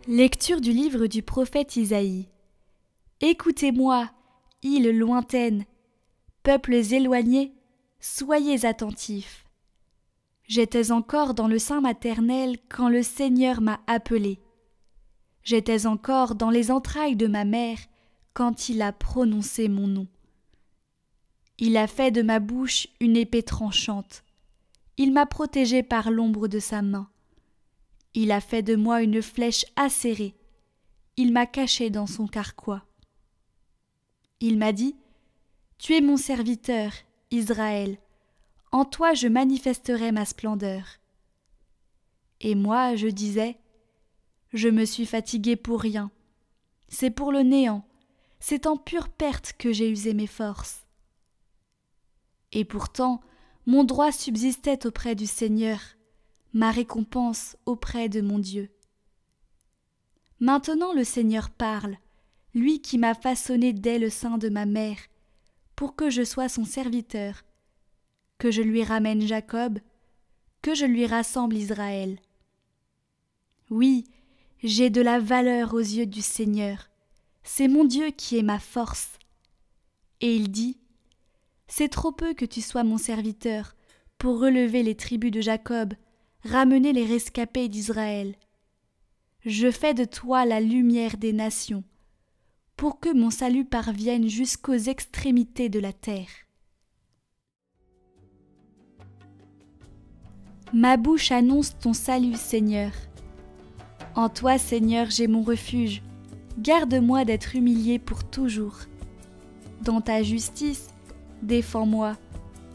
Lecture du livre du prophète Isaïe. Écoutez-moi, îles lointaines, peuples éloignés, soyez attentifs. J'étais encore dans le sein maternel quand le Seigneur m'a appelé. J'étais encore dans les entrailles de ma mère quand il a prononcé mon nom. Il a fait de ma bouche une épée tranchante. Il m'a protégé par l'ombre de sa main. Il a fait de moi une flèche acérée. Il m'a caché dans son carquois. Il m'a dit : Tu es mon serviteur, Israël. En toi je manifesterai ma splendeur. Et moi je disais : Je me suis fatigué pour rien. C'est pour le néant. C'est en pure perte que j'ai usé mes forces. Et pourtant, mon droit subsistait auprès du Seigneur, ma récompense auprès de mon Dieu. Maintenant le Seigneur parle, lui qui m'a façonné dès le sein de ma mère, pour que je sois son serviteur, que je lui ramène Jacob, que je lui rassemble Israël. Oui, j'ai de la valeur aux yeux du Seigneur, c'est mon Dieu qui est ma force. Et il dit : C'est trop peu que tu sois mon serviteur pour relever les tribus de Jacob, ramener les rescapés d'Israël. Je fais de toi la lumière des nations, pour que mon salut parvienne jusqu'aux extrémités de la terre. Ma bouche annonce ton salut, Seigneur. En toi, Seigneur, j'ai mon refuge. Garde-moi d'être humilié pour toujours. Dans ta justice, défends-moi,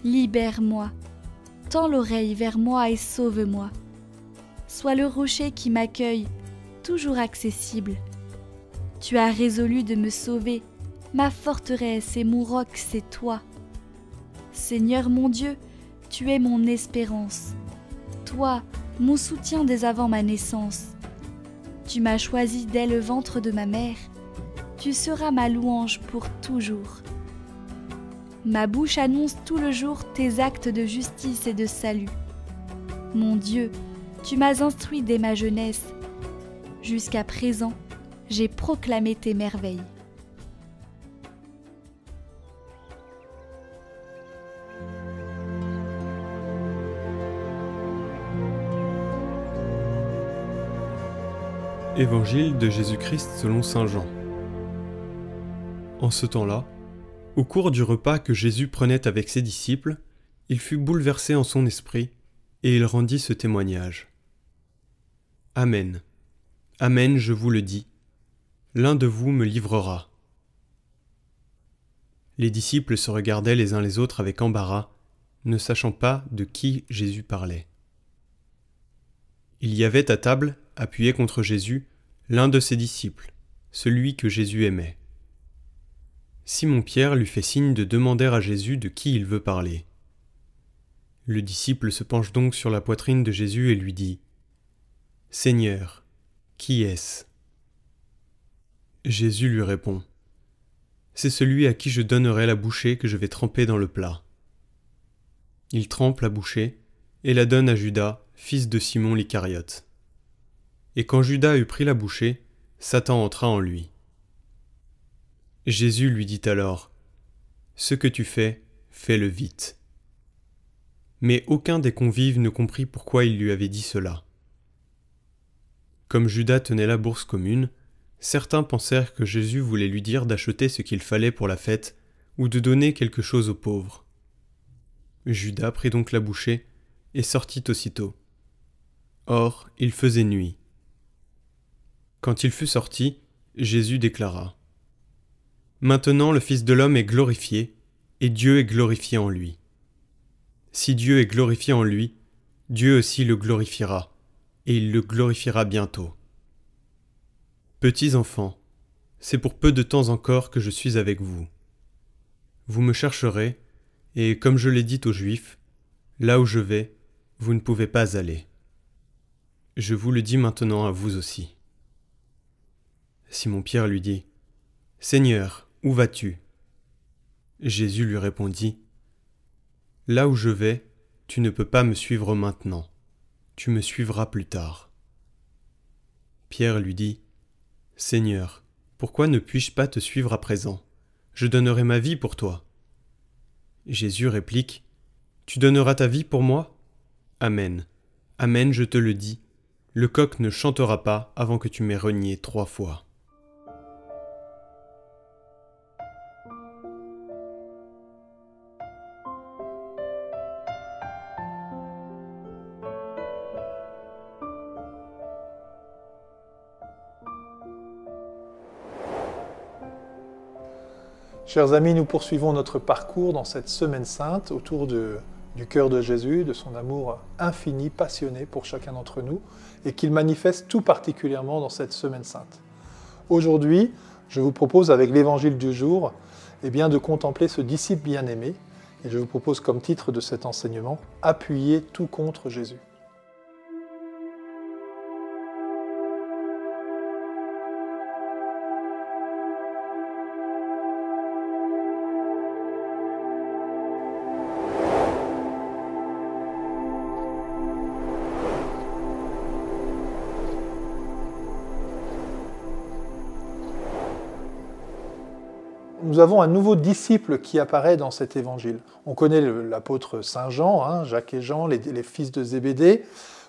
libère-moi. Tends l'oreille vers moi et sauve-moi. Sois le rocher qui m'accueille, toujours accessible. Tu as résolu de me sauver, ma forteresse et mon roc, c'est toi. Seigneur mon Dieu, tu es mon espérance. Toi, mon soutien dès avant ma naissance. Tu m'as choisi dès le ventre de ma mère. Tu seras ma louange pour toujours. Ma bouche annonce tout le jour tes actes de justice et de salut. Mon Dieu, tu m'as instruit dès ma jeunesse. Jusqu'à présent, j'ai proclamé tes merveilles. Évangile de Jésus-Christ selon saint Jean. En ce temps-là, au cours du repas que Jésus prenait avec ses disciples, il fut bouleversé en son esprit, et il rendit ce témoignage. Amen. Amen, je vous le dis. L'un de vous me livrera. Les disciples se regardaient les uns les autres avec embarras, ne sachant pas de qui Jésus parlait. Il y avait à table, appuyé contre Jésus, l'un de ses disciples, celui que Jésus aimait. Simon-Pierre lui fait signe de demander à Jésus de qui il veut parler. Le disciple se penche donc sur la poitrine de Jésus et lui dit : « Seigneur, qui est-ce » Jésus lui répond : « C'est celui à qui je donnerai la bouchée que je vais tremper dans le plat. » Il trempe la bouchée et la donne à Judas, fils de Simon l'Iscariote. Et quand Judas eut pris la bouchée, Satan entra en lui. Jésus lui dit alors : « Ce que tu fais, fais-le vite. » Mais aucun des convives ne comprit pourquoi il lui avait dit cela. Comme Judas tenait la bourse commune, certains pensèrent que Jésus voulait lui dire d'acheter ce qu'il fallait pour la fête ou de donner quelque chose aux pauvres. Judas prit donc la bouchée et sortit aussitôt. Or, il faisait nuit. Quand il fut sorti, Jésus déclara : « Maintenant le Fils de l'homme est glorifié, et Dieu est glorifié en lui. Si Dieu est glorifié en lui, Dieu aussi le glorifiera, et il le glorifiera bientôt. Petits enfants, c'est pour peu de temps encore que je suis avec vous. Vous me chercherez, et comme je l'ai dit aux Juifs, là où je vais, vous ne pouvez pas aller. Je vous le dis maintenant à vous aussi. » Simon-Pierre lui dit : « Seigneur, où vas-tu » Jésus lui répondit : « Là où je vais, tu ne peux pas me suivre maintenant. Tu me suivras plus tard. » Pierre lui dit « Seigneur, pourquoi ne puis-je pas te suivre à présent? Je donnerai ma vie pour toi. » Jésus réplique « Tu donneras ta vie pour moi? Amen. Amen, je te le dis. Le coq ne chantera pas avant que tu m'aies renié 3 fois. » Chers amis, nous poursuivons notre parcours dans cette semaine sainte autour du cœur de Jésus, de son amour infini, passionné pour chacun d'entre nous, et qu'il manifeste tout particulièrement dans cette semaine sainte. Aujourd'hui, je vous propose avec l'évangile du jour, de contempler ce disciple bien-aimé, et je vous propose comme titre de cet enseignement « Appuyer tout contre Jésus ». Nous avons un nouveau disciple qui apparaît dans cet évangile. On connaît l'apôtre Saint Jean, Jacques et Jean, les fils de Zébédée.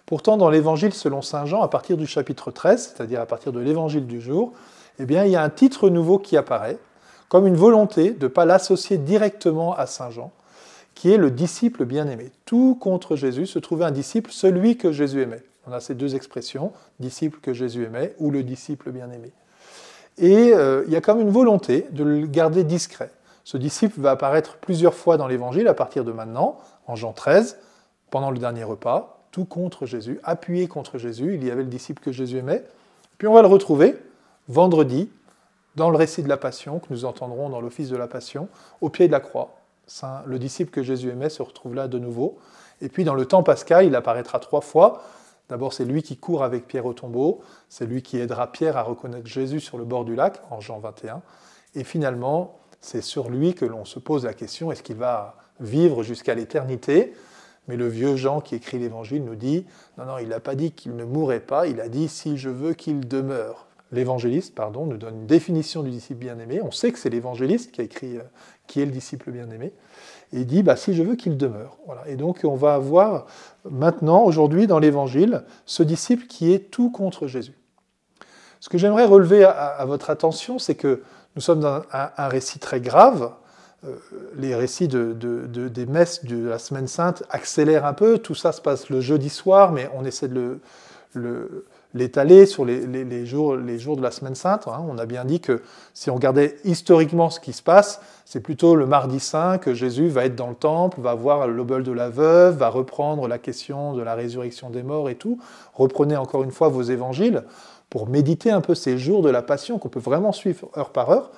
Pourtant, dans l'évangile selon Saint Jean, à partir du chapitre 13, c'est-à-dire à partir de l'évangile du jour, il y a un titre nouveau qui apparaît, comme une volonté de ne pas l'associer directement à Saint Jean, qui est le disciple bien-aimé. Tout contre Jésus se trouvait un disciple, celui que Jésus aimait. On a ces deux expressions, disciple que Jésus aimait ou le disciple bien-aimé. Et il y a comme une volonté de le garder discret. Ce disciple va apparaître plusieurs fois dans l'Évangile à partir de maintenant, en Jean 13, pendant le dernier repas, tout contre Jésus, appuyé contre Jésus, il y avait le disciple que Jésus aimait. Puis on va le retrouver vendredi, dans le récit de la Passion, que nous entendrons dans l'office de la Passion, au pied de la croix. Le disciple que Jésus aimait se retrouve là de nouveau. Et puis dans le temps pascal, il apparaîtra 3 fois. D'abord, c'est lui qui court avec Pierre au tombeau, c'est lui qui aidera Pierre à reconnaître Jésus sur le bord du lac, en Jean 21. Et finalement, c'est sur lui que l'on se pose la question, est-ce qu'il va vivre jusqu'à l'éternité? Mais le vieux Jean qui écrit l'Évangile nous dit, non, il n'a pas dit qu'il ne mourrait pas, il a dit, si je veux qu'il demeure. L'évangéliste, nous donne une définition du disciple bien-aimé. On sait que c'est l'évangéliste qui a écrit qui est le disciple bien-aimé. Et il dit, si je veux qu'il demeure. Voilà. Et donc, on va avoir maintenant, aujourd'hui, dans l'Évangile, ce disciple qui est tout contre Jésus. Ce que j'aimerais relever à votre attention, c'est que nous sommes dans un récit très grave. Les récits des messes de la Semaine Sainte accélèrent un peu. Tout ça se passe le jeudi soir, mais on essaie de l'étaler sur les jours de la Semaine Sainte. On a bien dit que si on regardait historiquement ce qui se passe, c'est plutôt le mardi saint que Jésus va être dans le temple, va voir l'obole de la veuve, va reprendre la question de la résurrection des morts et tout. Reprenez encore une fois vos évangiles pour méditer un peu ces jours de la Passion qu'on peut vraiment suivre heure par heure.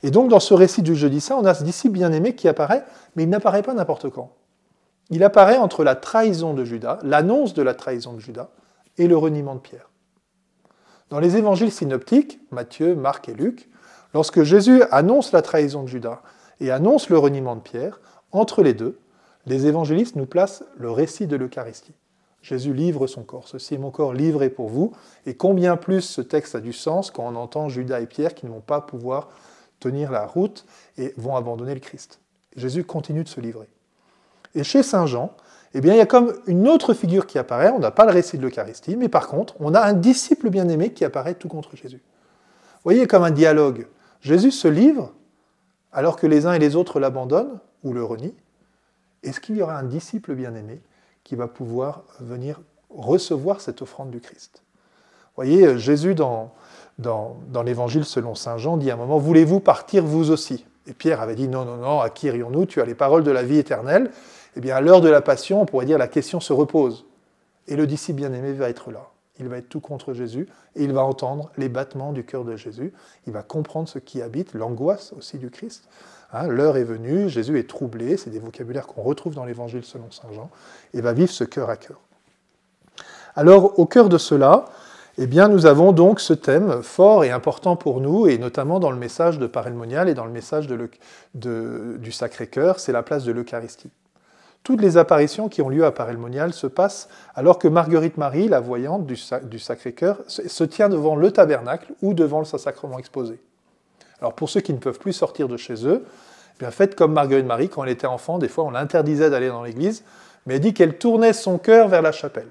Et donc dans ce récit du jeudi saint, on a ce disciple bien-aimé qui apparaît, mais il n'apparaît pas n'importe quand. Il apparaît entre la trahison de Judas, l'annonce de la trahison de Judas, et le reniement de Pierre. Dans les évangiles synoptiques, Matthieu, Marc et Luc, lorsque Jésus annonce la trahison de Judas et annonce le reniement de Pierre, entre les deux, les évangélistes nous placent le récit de l'Eucharistie. Jésus livre son corps. Ceci est mon corps livré pour vous. Et combien plus ce texte a du sens quand on entend Judas et Pierre qui ne vont pas pouvoir tenir la route et vont abandonner le Christ. Jésus continue de se livrer. Et chez Saint Jean, il y a comme une autre figure qui apparaît. On n'a pas le récit de l'Eucharistie, mais par contre, on a un disciple bien-aimé qui apparaît tout contre Jésus. Vous voyez, comme un dialogue. Jésus se livre alors que les uns et les autres l'abandonnent ou le renient. Est-ce qu'il y aura un disciple bien-aimé qui va pouvoir venir recevoir cette offrande du Christ? Vous voyez, Jésus, dans l'Évangile selon Saint Jean, dit à un moment « Voulez-vous partir vous aussi ?» Et Pierre avait dit « Non, à qui irions-nous? Tu as les paroles de la vie éternelle. » À l'heure de la Passion, on pourrait dire la question se repose. Et le disciple bien-aimé va être là. Il va être tout contre Jésus et il va entendre les battements du cœur de Jésus. Il va comprendre ce qui habite, l'angoisse aussi du Christ. L'heure est venue, Jésus est troublé, c'est des vocabulaires qu'on retrouve dans l'Évangile selon Saint Jean, et va vivre ce cœur à cœur. Alors, au cœur de cela, nous avons donc ce thème fort et important pour nous, et notamment dans le message de Parelmonial et dans le message du Sacré-Cœur, c'est la place de l'Eucharistie. toutes les apparitions qui ont lieu à Paray-le-Monial se passent alors que Marguerite Marie, la voyante du Sacré-Cœur, se tient devant le tabernacle ou devant le Saint-Sacrement exposé. Alors pour ceux qui ne peuvent plus sortir de chez eux, eh bien faites comme Marguerite Marie, quand elle était enfant, des fois on l'interdisait d'aller dans l'église, mais elle dit qu'elle tournait son cœur vers la chapelle.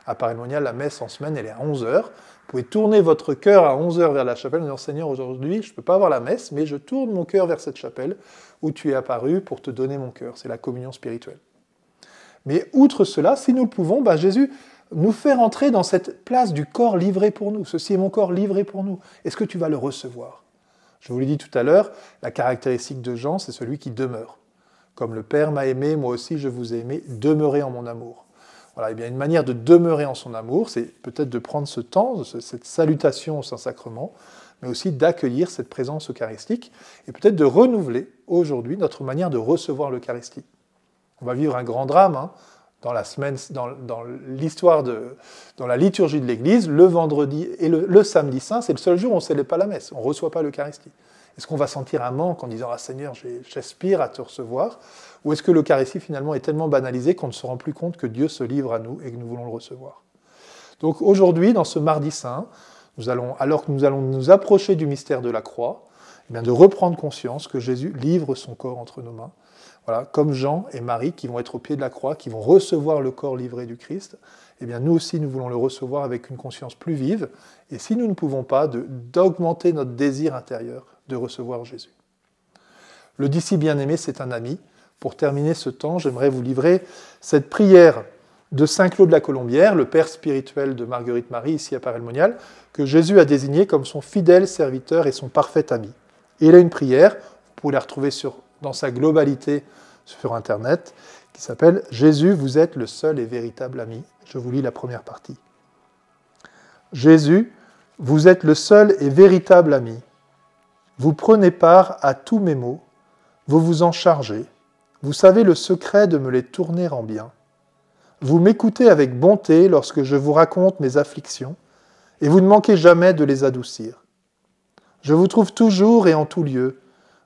À Paray-le-Monial, la messe en semaine, elle est à 11h. Vous pouvez tourner votre cœur à 11h vers la chapelle en disant « Seigneur, aujourd'hui, je ne peux pas avoir la messe, mais je tourne mon cœur vers cette chapelle où tu es apparu pour te donner mon cœur. » C'est la communion spirituelle. Mais outre cela, si nous le pouvons, Jésus nous fait rentrer dans cette place du corps livré pour nous. Ceci est mon corps livré pour nous. Est-ce que tu vas le recevoir? Je vous l'ai dit tout à l'heure, la caractéristique de Jean, c'est celui qui demeure. Comme le Père m'a aimé, moi aussi je vous ai aimé, demeurez en mon amour. Voilà, et bien une manière de demeurer en son amour, c'est peut-être de prendre ce temps, cette salutation au Saint-Sacrement, mais aussi d'accueillir cette présence eucharistique, et peut-être de renouveler aujourd'hui notre manière de recevoir l'Eucharistie. On va vivre un grand drame dans la semaine, dans l'histoire dans la liturgie de l'Église, le vendredi et le samedi saint, c'est le seul jour où on ne célèbre pas la messe, on ne reçoit pas l'Eucharistie. Est-ce qu'on va sentir un manque en disant « Ah Seigneur, j'aspire à te recevoir » ou est-ce que l'Eucharistie finalement est tellement banalisée qu'on ne se rend plus compte que Dieu se livre à nous et que nous voulons le recevoir? Donc aujourd'hui, dans ce mardi saint, alors que nous allons nous approcher du mystère de la croix, eh bien de reprendre conscience que Jésus livre son corps entre nos mains. Voilà, comme Jean et Marie qui vont être au pied de la croix, qui vont recevoir le corps livré du Christ, eh bien nous aussi nous voulons le recevoir avec une conscience plus vive, et si nous ne pouvons pas, d'augmenter notre désir intérieur de recevoir Jésus. Le disciple bien-aimé, c'est un ami. Pour terminer ce temps, j'aimerais vous livrer cette prière de Saint Claude la Colombière, le père spirituel de Marguerite Marie, ici à Paray-le-Monial, que Jésus a désigné comme son fidèle serviteur et son parfait ami. Et il a une prière, vous pouvez la retrouver dans sa globalité sur Internet, qui s'appelle « Jésus, vous êtes le seul et véritable ami ». Je vous lis la première partie. « Jésus, vous êtes le seul et véritable ami. Vous prenez part à tous mes maux, vous vous en chargez, vous savez le secret de me les tourner en bien. Vous m'écoutez avec bonté lorsque je vous raconte mes afflictions, et vous ne manquez jamais de les adoucir. Je vous trouve toujours et en tout lieu,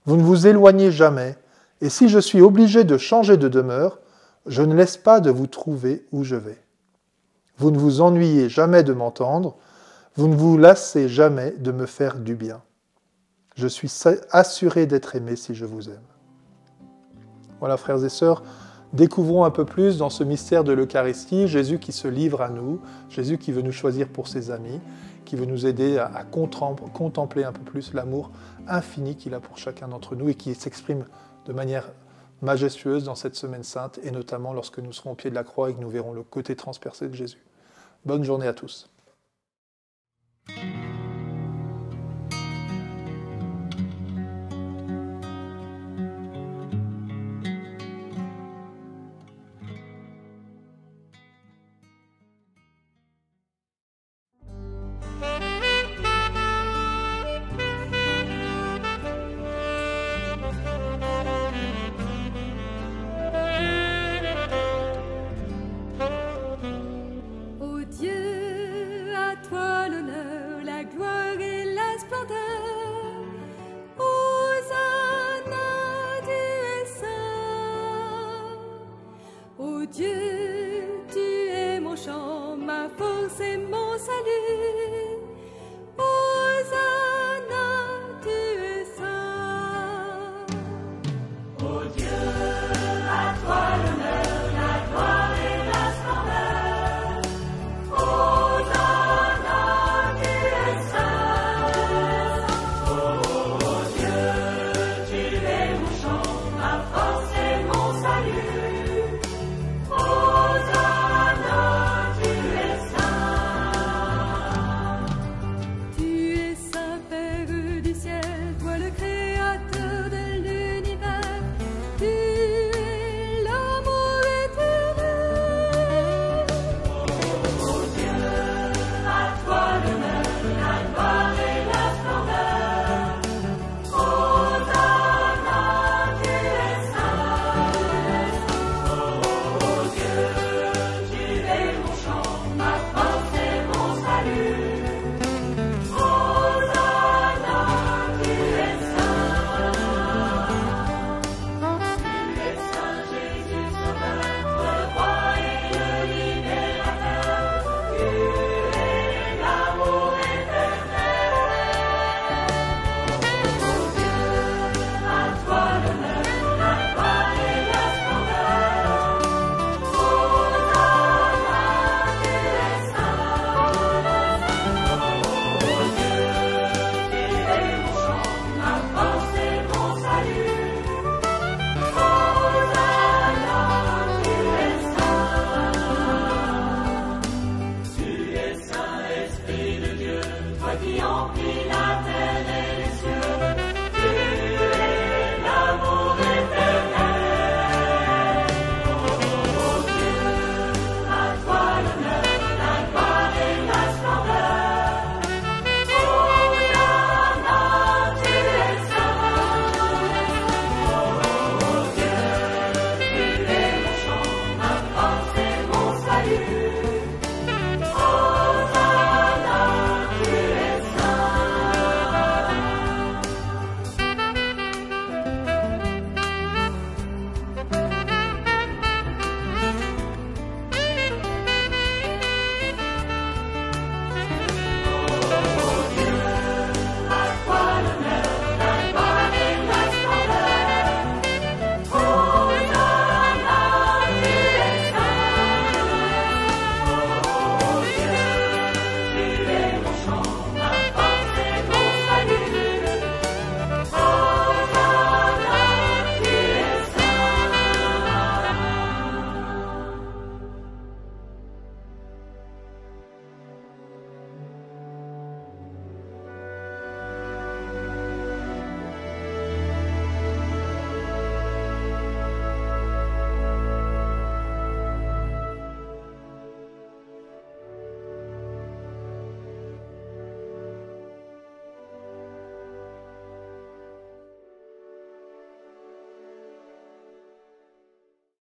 vous ne vous éloignez jamais, et si je suis obligé de changer de demeure, je ne laisse pas de vous trouver où je vais. Vous ne vous ennuyez jamais de m'entendre, vous ne vous lassez jamais de me faire du bien. Je suis assuré d'être aimé si je vous aime. » Voilà, frères et sœurs, découvrons un peu plus dans ce mystère de l'Eucharistie, Jésus qui se livre à nous, Jésus qui veut nous choisir pour ses amis, qui veut nous aider à contempler un peu plus l'amour infini qu'il a pour chacun d'entre nous et qui s'exprime de manière majestueuse dans cette semaine sainte, et notamment lorsque nous serons au pied de la croix et que nous verrons le côté transpercé de Jésus. Bonne journée à tous. Dieu, tu es mon chant, ma force et mon salut.